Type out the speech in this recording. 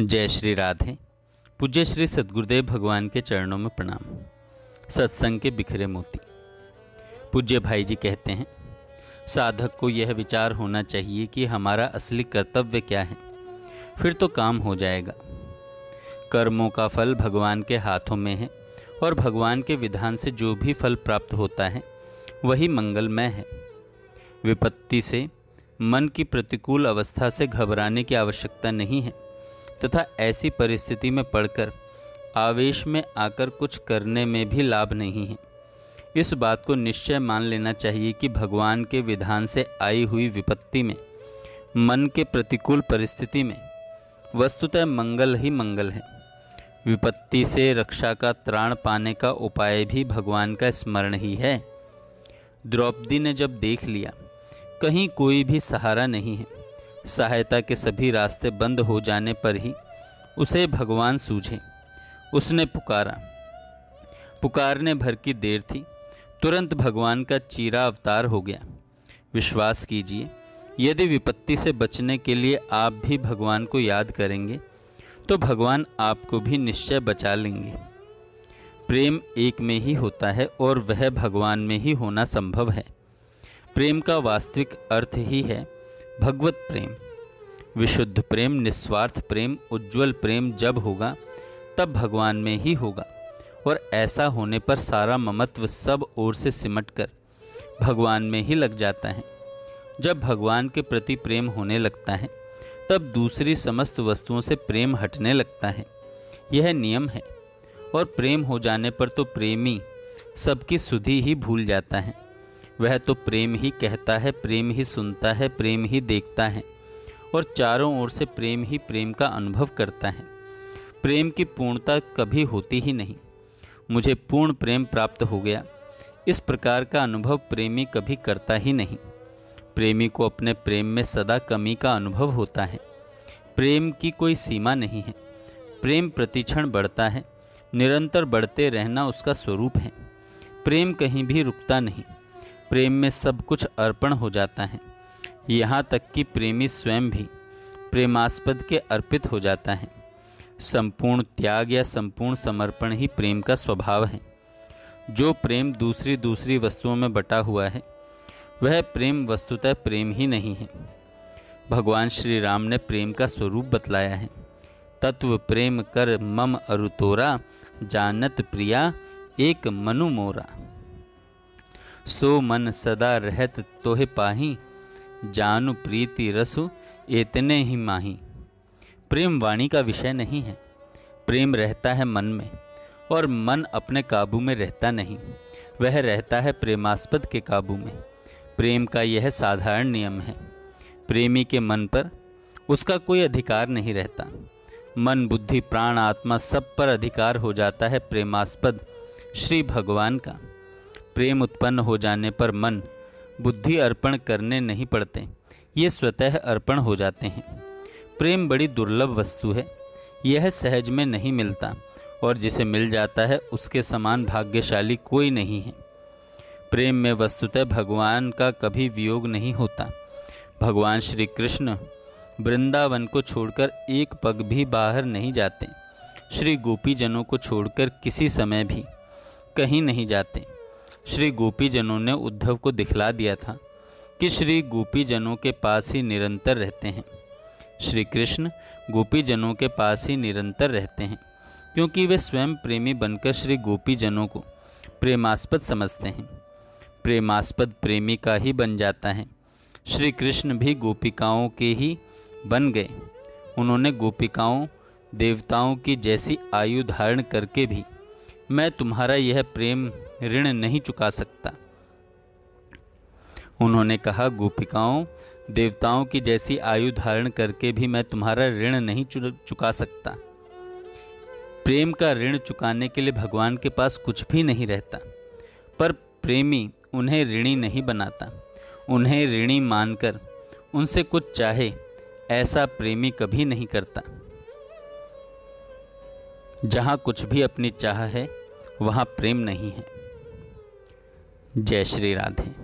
जय श्री राधे। पूज्य श्री सद्गुरुदेव भगवान के चरणों में प्रणाम। सत्संग के बिखरे मोती। पूज्य भाई जी कहते हैं, साधक को यह विचार होना चाहिए कि हमारा असली कर्तव्य क्या है, फिर तो काम हो जाएगा। कर्मों का फल भगवान के हाथों में है और भगवान के विधान से जो भी फल प्राप्त होता है वही मंगलमय है। विपत्ति से, मन की प्रतिकूल अवस्था से घबराने की आवश्यकता नहीं है तथा ऐसी परिस्थिति में पड़कर आवेश में आकर कुछ करने में भी लाभ नहीं है। इस बात को निश्चय मान लेना चाहिए कि भगवान के विधान से आई हुई विपत्ति में, मन के प्रतिकूल परिस्थिति में वस्तुतः मंगल ही मंगल है। विपत्ति से रक्षा का त्राण पाने का उपाय भी भगवान का स्मरण ही है। द्रौपदी ने जब देख लिया कहीं कोई भी सहारा नहीं है, सहायता के सभी रास्ते बंद हो जाने पर ही उसे भगवान सूझे। उसने पुकारा। पुकारने भर की देर थी, तुरंत भगवान का चीरा अवतार हो गया। विश्वास कीजिए, यदि विपत्ति से बचने के लिए आप भी भगवान को याद करेंगे तो भगवान आपको भी निश्चय बचा लेंगे। प्रेम एक में ही होता है और वह भगवान में ही होना संभव है। प्रेम का वास्तविक अर्थ ही है भगवत प्रेम। विशुद्ध प्रेम, निस्वार्थ प्रेम, उज्ज्वल प्रेम जब होगा तब भगवान में ही होगा, और ऐसा होने पर सारा ममत्व सब ओर से सिमटकर भगवान में ही लग जाता है। जब भगवान के प्रति प्रेम होने लगता है तब दूसरी समस्त वस्तुओं से प्रेम हटने लगता है। यह नियम है, और प्रेम हो जाने पर तो प्रेमी सबकी सुधि ही भूल जाता है। वह तो प्रेम ही कहता है, प्रेम ही सुनता है, प्रेम ही देखता है, और चारों ओर से प्रेम ही प्रेम का अनुभव करता है। प्रेम की पूर्णता कभी होती ही नहीं। मुझे पूर्ण प्रेम प्राप्त हो गया, इस प्रकार का अनुभव प्रेमी कभी करता ही नहीं। प्रेमी को अपने प्रेम में सदा कमी का अनुभव होता है। प्रेम की कोई सीमा नहीं है। प्रेम प्रतिक्षण बढ़ता है, निरंतर बढ़ते रहना उसका स्वरूप है। प्रेम कहीं भी रुकता नहीं। प्रेम में सब कुछ अर्पण हो जाता है, यहाँ तक कि प्रेमी स्वयं भी प्रेमास्पद के अर्पित हो जाता है। संपूर्ण त्याग या संपूर्ण समर्पण ही प्रेम का स्वभाव है। जो प्रेम दूसरी वस्तुओं में बटा हुआ है वह प्रेम वस्तुतः प्रेम ही नहीं है। भगवान श्री राम ने प्रेम का स्वरूप बतलाया है। तत्व प्रेम कर मम अरुतोरा, जानत प्रिया एक मनु मोरा। सो मन सदा रहत तोहे पाही, जानु प्रीति रसु एतने ही माही। प्रेम वाणी का विषय नहीं है। प्रेम रहता है मन में, और मन अपने काबू में रहता नहीं, वह रहता है प्रेमास्पद के काबू में। प्रेम का यह साधारण नियम है। प्रेमी के मन पर उसका कोई अधिकार नहीं रहता। मन, बुद्धि, प्राण, आत्मा सब पर अधिकार हो जाता है प्रेमास्पद श्री भगवान का। प्रेम उत्पन्न हो जाने पर मन, बुद्धि अर्पण करने नहीं पड़ते, ये स्वतः अर्पण हो जाते हैं। प्रेम बड़ी दुर्लभ वस्तु है। यह सहज में नहीं मिलता, और जिसे मिल जाता है उसके समान भाग्यशाली कोई नहीं है। प्रेम में वस्तुतः भगवान का कभी वियोग नहीं होता। भगवान श्री कृष्ण वृंदावन को छोड़कर एक पग भी बाहर नहीं जाते। श्री गोपीजनों को छोड़कर किसी समय भी कहीं नहीं जाते। श्री गोपीजनों ने उद्धव को दिखला दिया था कि श्री गोपीजनों के पास ही निरंतर रहते हैं। श्री कृष्ण गोपीजनों के पास ही निरंतर रहते हैं, क्योंकि वे स्वयं प्रेमी बनकर श्री गोपीजनों को प्रेमास्पद समझते हैं। प्रेमास्पद प्रेमी का ही बन जाता है। श्री कृष्ण भी गोपिकाओं के ही बन गए। उन्होंने गोपिकाओं, देवताओं की जैसी आयु धारण करके भी मैं तुम्हारा यह प्रेम ऋण नहीं चुका सकता। उन्होंने कहा, गोपिकाओं, देवताओं की जैसी आयु धारण करके भी मैं तुम्हारा ऋण नहीं चुका सकता। प्रेम का ऋण चुकाने के लिए भगवान के पास कुछ भी नहीं रहता, पर प्रेमी उन्हें ऋणी नहीं बनाता। उन्हें ऋणी मानकर उनसे कुछ चाहे, ऐसा प्रेमी कभी नहीं करता। जहाँ कुछ भी अपनी चाह है वहाँ प्रेम नहीं है। जय श्री राधे।